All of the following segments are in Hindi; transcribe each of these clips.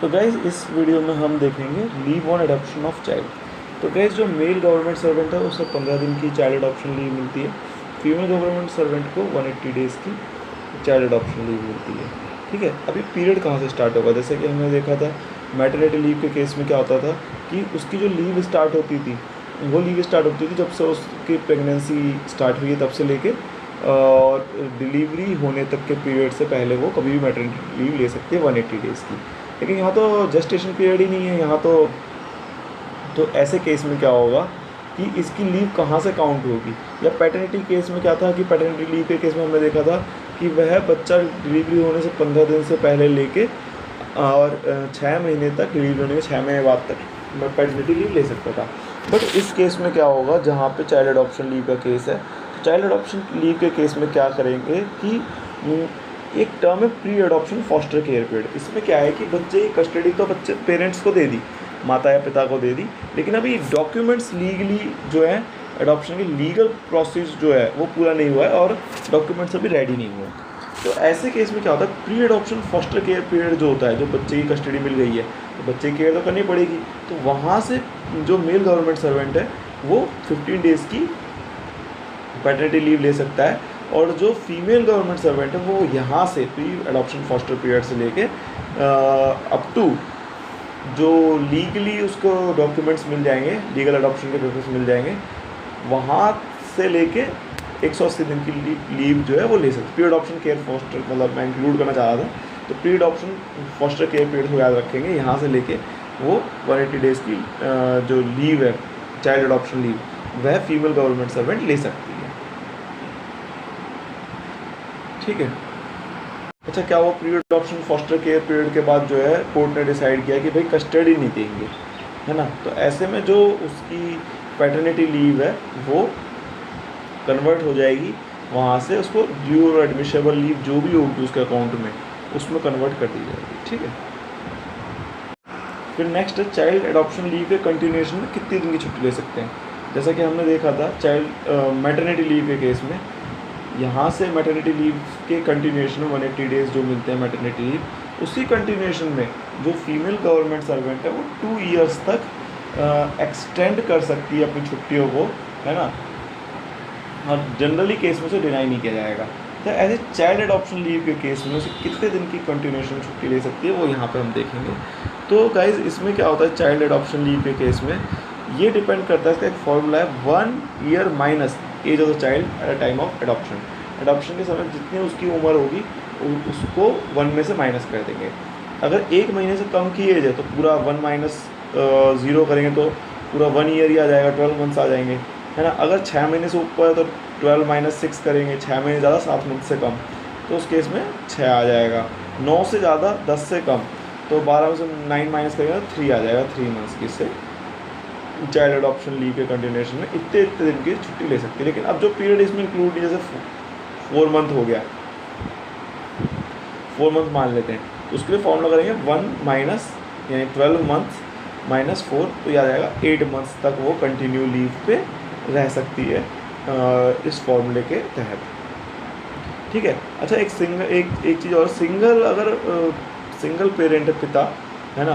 तो गाइज़ इस वीडियो में हम देखेंगे leave on adoption of child. तो गाइज़ जो मेल गवर्नमेंट सर्वेंट है उसे 15 दिन की चाइल्ड अडॉप्शन लीव मिलती है। फीमेल गवर्नमेंट सर्वेंट को 180 डेज़ की चाइल्ड अडॉप्शन लीव मिलती है। ठीक है, अभी पीरियड कहाँ से स्टार्ट होगा? जैसे कि हमने देखा था मैटरनिटी लीव के केस में क्या होता था कि उसकी जो लीव स्टार्ट होती थी वो लीव स्टार्ट होती थी जब से उसकी प्रेगनेंसी स्टार्ट हुई है तब से लेके और डिलीवरी होने तक के पीरियड से पहले वो कभी भी मैटरनिटी लीव ले सकती है 180 डेज़ की। लेकिन यहाँ तो जेस्टेशन पीरियड ही नहीं है। यहाँ तो ऐसे केस में क्या होगा कि इसकी लीव कहाँ से काउंट होगी? या पैटर्निटी केस में क्या था कि पैटर्निटी लीव के केस में हमने देखा था कि वह बच्चा डिलीवरी होने से 15 दिन से पहले लेके और 6 महीने तक, डिलीवरी होने के 6 महीने बाद तक पैटर्निटी लीव ले सकता था। बट इस केस में क्या होगा, जहाँ पे चाइल्ड अडॉप्शन लीव का केस है, तो चाइल्ड अडॉप्शन लीव के केस में क्या करेंगे कि एक टर्म है pre adoption foster care period. इसमें क्या है कि बच्चे की कस्टडी तो बच्चे पेरेंट्स को दे दी, माता या पिता को दे दी, लेकिन अभी डॉक्यूमेंट्स लीगली जो है अडॉप्शन की लीगल प्रोसेस जो है वो पूरा नहीं हुआ है और डॉक्यूमेंट्स अभी रेडी नहीं हुए। तो ऐसे केस में क्या होता है, pre adoption foster care period जो होता है, जो बच्चे की कस्टडी मिल गई है तो बच्चे की केयर तो करनी पड़ेगी, तो वहाँ से जो मेल गवर्नमेंट सर्वेंट है वो 15 डेज़ की पैटर्निटी लीव ले सकता है। और जो फीमेल गवर्नमेंट सर्वेंट है वो यहाँ से प्री अडॉप्शन फॉस्टर पीरियड से लेके अप टू जो लीगली उसको डॉक्यूमेंट्स मिल जाएंगे, लीगल अडॉप्शन के पेपर्स मिल जाएंगे, वहाँ से लेके 180 दिन की लीव जो है वो ले सकते। प्री अडॉप्शन केयर फॉस्टर, मतलब मैं इंक्लूड करना चाह रहा था, तो pre adoption foster care period को याद रखेंगे। यहाँ से लेके वो 180 डेज़ की जो लीव है चाइल्ड अडॉप्शन लीव, वह फीमेल गवर्नमेंट सर्वेंट ले सकती है। ठीक है। अच्छा, क्या वो pre adoption foster care period के बाद जो है कोर्ट ने डिसाइड किया कि भाई कस्टडी नहीं देंगे, है ना, तो ऐसे में जो उसकी पैटर्निटी लीव है वो कन्वर्ट हो जाएगी, वहाँ से उसको ड्यू और एडमिशेबल लीव जो भी होगी उसके अकाउंट में उसमें कन्वर्ट कर दी जाएगी। ठीक है। फिर नेक्स्ट है चाइल्ड एडॉप्शन लीव के कंटिन्यूएशन में कितने दिन की छुट्टी ले सकते हैं। जैसा कि हमने देखा था चाइल्ड मैटरनिटी लीव के केस में, यहाँ से मैटरनिटी लीव के कंटिन्यूएशन में 180 डेज़ जो मिलते हैं मैटरनिटी लीव, उसी कंटिन्यूएशन में जो फीमेल गवर्नमेंट सर्वेंट है वो 2 ईयर्स तक एक्सटेंड कर सकती है अपनी छुट्टियों को, है ना, और जनरली केस में से डिनाई नहीं किया जाएगा। तो ऐसे चाइल्ड एडॉप्शन लीव के केस में उसे कितने दिन की कंटिन्यूएशन छुट्टी ले सकती है वो यहाँ पर हम देखेंगे। तो गाइज इसमें क्या होता है चाइल्ड एडॉप्शन लीव के केस में, ये डिपेंड करता है, इसका एक फॉर्मूला है 1 year minus age of the child at a time of adoption. Adoption के समय जितनी उसकी उम्र होगी उसको 1 में से माइनस कर देंगे। अगर 1 महीने से कम की एज है तो पूरा 1 माइनस 0 करेंगे तो पूरा 1 ईयर ही आ जाएगा, 12 मंथ्स आ जाएंगे, है ना। अगर 6 महीने से ऊपर है तो 12 माइनस 6 करेंगे, 6 महीने ज़्यादा 7 मंथ से कम तो उस केस में 6 आ जाएगा। 9 से ज़्यादा 10 से कम तो 12 में से 9 माइनस करेंगे तो 3 आ जाएगा, 3 मंथ्स की। से चाइल्ड अडॉप्शन लीव के कंटिन्यूएशन में इतने दिन की छुट्टी ले सकती है। लेकिन अब जो पीरियड इसमें इंक्लूड नहीं, जैसे 4 मंथ हो गया, 4 मंथ मान लेते हैं, तो उसके लिए फॉर्मूला करेंगे 1 माइनस यानी 12 मंथ माइनस 4 तो याद आएगा 8 मंथ्स तक वो कंटिन्यू लीव पे रह सकती है इस फॉर्मूले के तहत। ठीक है। अच्छा, एक चीज़ और, सिंगल पेरेंट पिता, है ना,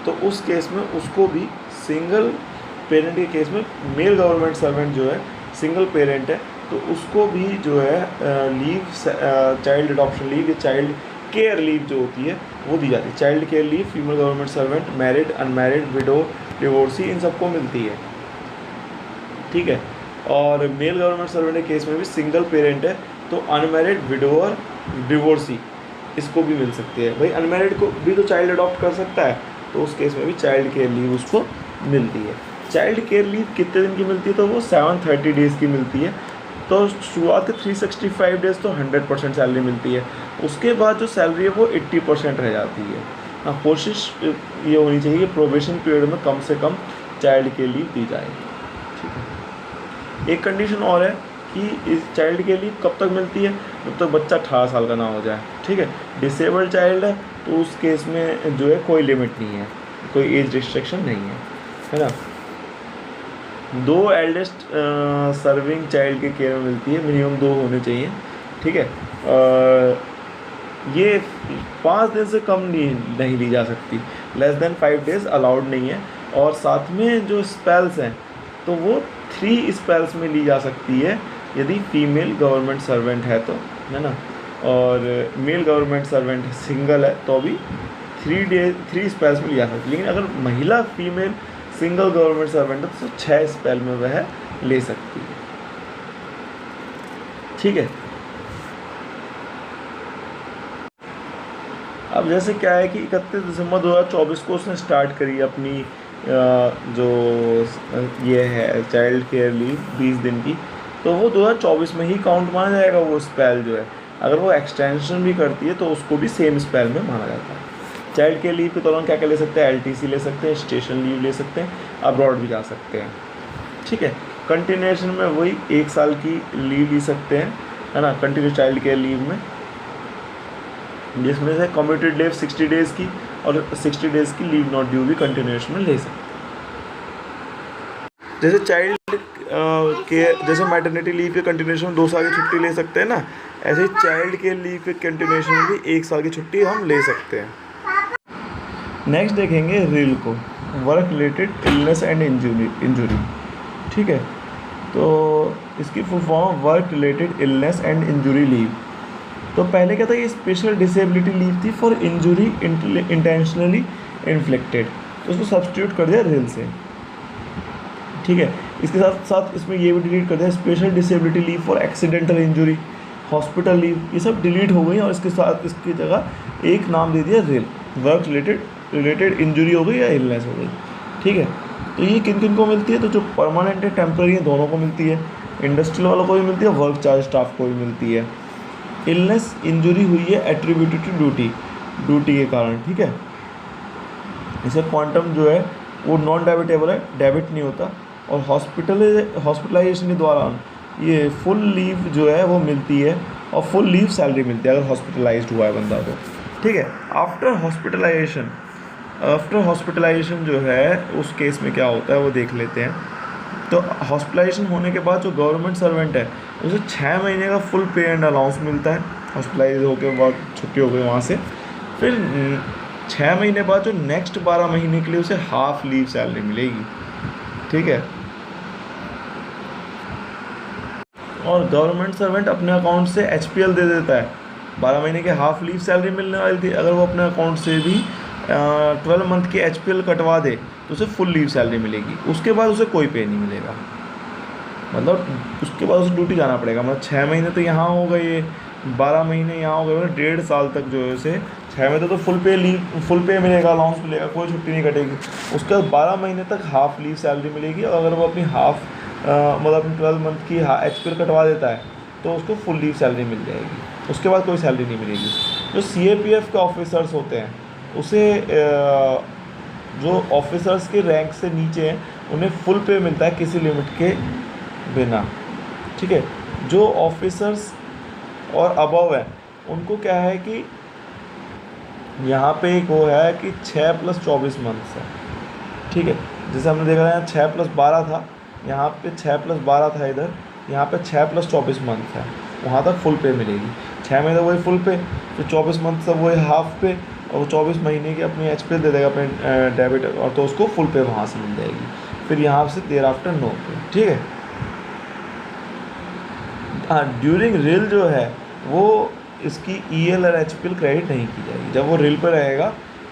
तो उस केस में उसको भी सिंगल पेरेंट के केस में मेल गवर्नमेंट सर्वेंट जो है सिंगल पेरेंट है तो उसको भी जो है लीव चाइल्ड अडॉप्शन लीव या चाइल्ड केयर लीव जो होती है वो दी जाती है। Child care leave female government servant, married, unmarried, widow, divorcee, इन सबको मिलती है। ठीक है। और मेल गवर्नमेंट सर्वेंट के केस में भी सिंगल पेरेंट है तो अनमैरिड, विडोअर, डिवोर्सी इसको भी मिल सकती है। भाई अनमैरिड को भी तो चाइल्ड अडॉप्ट कर सकता है तो उस केस में भी चाइल्ड केयर लीव उसको मिलती है। चाइल्ड केयर लीव कितने दिन की मिलती है, तो वो 730 डेज़ की मिलती है। तो शुरुआत के 365 डेज़ तो 100% सैलरी मिलती है, उसके बाद जो सैलरी है वो 80% रह जाती है। हाँ, कोशिश ये होनी चाहिए कि प्रोबेशन पीरियड में कम से कम चाइल्ड केयर लीव दी जाए। ठीक है। एक कंडीशन और है कि इस चाइल्ड के लिए कब तक मिलती है, जब तक बच्चा 18 साल का ना हो जाए। ठीक है। डिसेबल्ड चाइल्ड है तो उस केस में जो है कोई लिमिट नहीं है, कोई एज रिस्ट्रिक्शन नहीं है ना। 2 एल्डेस्ट सर्विंग चाइल्ड के केयर में मिलती है, मिनिमम 2 होने चाहिए। ठीक है। ये 5 दिन से कम नहीं ली जा सकती, लेस देन 5 डेज़ अलाउड नहीं है। और साथ में जो स्पेल्स हैं तो वो 3 स्पेल्स में ली जा सकती है यदि फीमेल गवर्नमेंट सर्वेंट है तो, है ना। और मेल गवर्नमेंट सर्वेंट सिंगल है तो भी 3 स्पेल्स में ली जा सकती है। लेकिन अगर महिला फीमेल सिंगल गवर्नमेंट सर्वेंट है तो 6 स्पेल में वह ले सकती है, ठीक है। अब जैसे क्या है कि 31 दिसंबर 2024 को उसने स्टार्ट करी अपनी जो ये है चाइल्ड केयर लीव 20 दिन की, तो वो 2024 में ही काउंट माना जाएगा वो स्पेल जो है। अगर वो एक्सटेंशन भी करती है तो उसको भी सेम स्पेल में माना जाता है। चाइल्ड केयर लीव के दौरान क्या क्या ले सकते हैं, LTC ले सकते हैं, स्टेशन लीव ले सकते हैं, अब्रॉड भी जा सकते हैं, ठीक है। कंटिन्यूएशन में वही 1 साल की लीव ले सकते हैं, है ना, कंटिन्यूस चाइल्ड केयर लीव में, जिसमें से कम्यूटेड लीव 60 डेज़ की और 60 डेज़ की लीव नॉट ड्यू भी कंटिन्यूएशन में ले सकते हैं। जैसे चाइल्ड केयर, जैसे मैटरनिटी लीव के कंटिन्यूएशन में 2 साल की छुट्टी ले सकते हैं ना, ऐसे ही चाइल्ड केयर लीव के कंटिन्यूएशन में भी 1 साल की छुट्टी हम ले सकते हैं। नेक्स्ट देखेंगे रिल को, work related illness and injury, ठीक है। तो इसकी full form work related illness and injury leave. तो पहले क्या था, ये स्पेशल डिसेबिलिटी लीव थी फॉर इंजरी इंटेंशनली इन्फ्लिक्टेड, तो उसको सब्स्टिट्यूट कर दिया रिल से, ठीक है। इसके साथ साथ इसमें ये भी डिलीट कर दिया special disability leave for accidental injury, hospital leave, ये सब डिलीट हो गई और इसके साथ इसकी जगह एक नाम दे दिया रिल, वर्क रिलेटेड इंजरी हो गई या इलनेस हो गई, ठीक है। तो ये किन किन को मिलती है, तो जो परमानेंट है टेम्प्रेरी है दोनों को मिलती है, इंडस्ट्रियल वालों को भी मिलती है, वर्क चार्ज स्टाफ को भी मिलती है। इलनेस इंजरी हुई है एट्रीब्यूटेड टू ड्यूटी के कारण, ठीक है। इसे क्वांटम जो है वो नॉन डेबिटेबल है, डेबिट नहीं होता। और हॉस्पिटलाइजेशन के दौरान ये फुल लीव जो है वो मिलती है और फुल लीव सैलरी मिलती है अगर हॉस्पिटलाइज्ड हुआ है बंदा तो, ठीक है। आफ्टर हॉस्पिटलाइजेशन जो है उस केस में क्या होता है वो देख लेते हैं। तो हॉस्पिटलाइजेशन होने के बाद जो गवर्नमेंट सर्वेंट है उसे 6 महीने का फुल पे एंड अलाउंस मिलता है, हॉस्पिटलाइज होकर बाद छुट्टी हो गई वहाँ से। फिर 6 महीने बाद जो नेक्स्ट 12 महीने के लिए उसे हाफ लीव सैलरी मिलेगी, ठीक है। और गवर्नमेंट सर्वेंट अपने अकाउंट से HPL दे देता है, 12 महीने के हाफ लीव सैलरी मिलने वाली थी, अगर वो अपने अकाउंट से भी 12 मंथ की HPL कटवा दे तो उसे फुल लीव सैलरी मिलेगी। उसके बाद उसे कोई पे नहीं मिलेगा, मतलब उसके बाद उसे ड्यूटी जाना पड़ेगा। मतलब 6 महीने तो यहाँ हो गए, 12 महीने यहाँ हो गए, मतलब 1.5 साल तक जो है उसे 6 महीने तो फुल पे मिलेगा, अलाउंस मिलेगा, कोई छुट्टी नहीं कटेगी। उसके बाद 12 महीने तक हाफ लीव सैलरी मिलेगी और अगर वो अपनी मतलब अपनी 12 मंथ की HPL कटवा देता है तो उसको फुल लीव सैलरी मिल जाएगी। उसके बाद कोई सैलरी नहीं मिलेगी। जो CAPF के ऑफिसर्स होते हैं उसे जो ऑफिसर्स के रैंक से नीचे हैं उन्हें फुल पे मिलता है किसी लिमिट के बिना, ठीक है। जो ऑफिसर्स और अबव है उनको क्या है कि यहाँ पे एक वो है कि 6 + 24 मंथ्स है, ठीक है। जैसे हमने देखा यहाँ 6 + 12 था, यहाँ पे 6 + 12 था इधर, यहाँ पे 6 + 24 मंथ है, वहाँ तक फुल पे मिलेगी। 6 महीने वही फुल पे, फिर 24 मंथ सब वही हाफ पे, और वो 24 महीने की अपनी HPL दे देगा अपने डेबिट, और तो उसको फुल पे वहाँ से मिल जाएगी। फिर यहाँ से देर आफ्टर नो पे, ठीक है। हाँ, ड्यूरिंग रिल जो है वो इसकी EL और HPL क्रेडिट नहीं की जाएगी। जब वो रिल पे रहेगा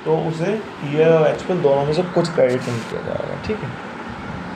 तो उसे EL और HPL दोनों में से कुछ क्रेडिट नहीं किया जाएगा, ठीक है।